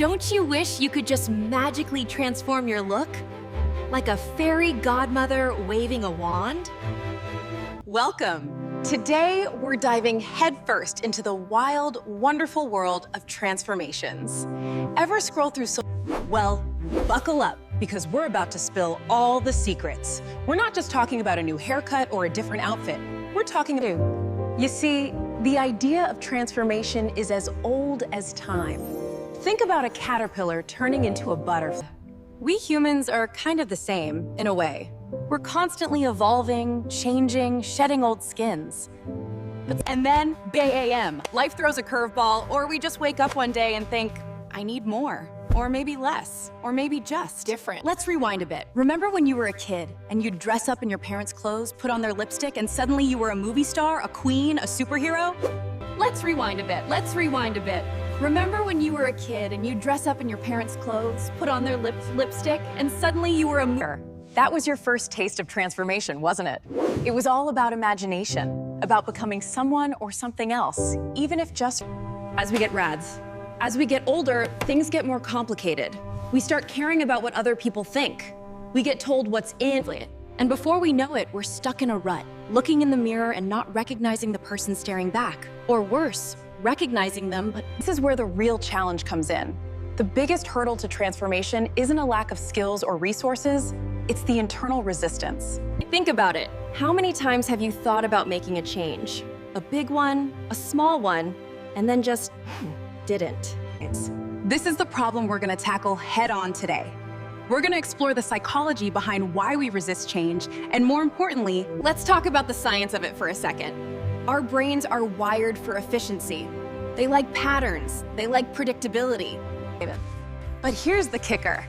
Don't you wish you could just magically transform your look? Like a fairy godmother waving a wand? Welcome! Today, we're diving headfirst into the wild, wonderful world of transformations. Ever scroll through Well, buckle up, because we're about to spill all the secrets. We're not just talking about a new haircut or a different outfit. We're talking about... You see, the idea of transformation is as old as time. Think about a caterpillar turning into a butterfly. We humans are kind of the same, in a way. We're constantly evolving, changing, shedding old skins. And then, bam, life throws a curveball, or we just wake up one day and think, I need more. Or maybe less, or maybe just different. Let's rewind a bit. Remember when you were a kid and you'd dress up in your parents' clothes, put on their lipstick, and suddenly you were a movie star, a queen, a superhero? Let's rewind a bit. Remember when you were a kid and you'd dress up in your parents' clothes, put on their lipstick, and suddenly you were a That was your first taste of transformation, wasn't it? It was all about imagination, about becoming someone or something else, even if just... As we get older, things get more complicated. We start caring about what other people think. We get told what's in it. And before we know it, we're stuck in a rut, looking in the mirror and not recognizing the person staring back. Or worse, recognizing them, but... This is where the real challenge comes in. The biggest hurdle to transformation isn't a lack of skills or resources, it's the internal resistance. Think about it. How many times have you thought about making a change? A big one, a small one, and then just didn't. This is the problem we're gonna tackle head-on today. We're gonna explore the psychology behind why we resist change, and more importantly, let's talk about the science of it for a second. Our brains are wired for efficiency. They like patterns, they like predictability. But here's the kicker.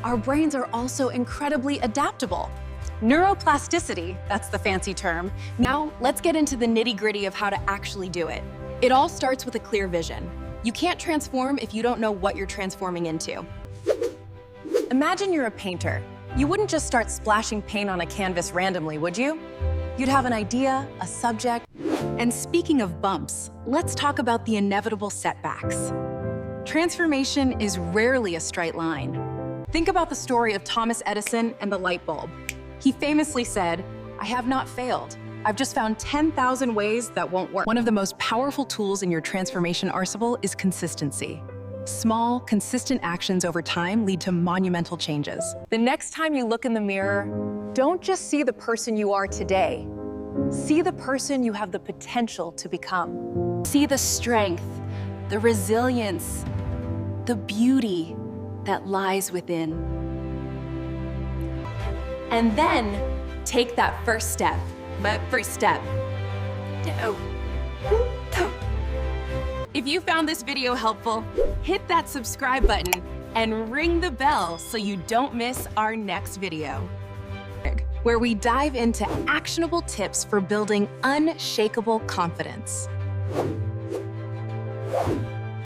Our brains are also incredibly adaptable. Neuroplasticity, that's the fancy term. Now, let's get into the nitty-gritty of how to actually do it. It all starts with a clear vision. You can't transform if you don't know what you're transforming into. Imagine you're a painter. You wouldn't just start splashing paint on a canvas randomly, would you? You'd have an idea, a subject. And speaking of bumps, let's talk about the inevitable setbacks. Transformation is rarely a straight line. Think about the story of Thomas Edison and the light bulb. He famously said, "I have not failed. I've just found 10,000 ways that won't work." One of the most powerful tools in your transformation arsenal is consistency. Small, consistent actions over time lead to monumental changes. The next time you look in the mirror, don't just see the person you are today. See the person you have the potential to become. See the strength, the resilience, the beauty that lies within. And then take that first step. If you found this video helpful, hit that subscribe button and ring the bell so you don't miss our next video, where we dive into actionable tips for building unshakable confidence.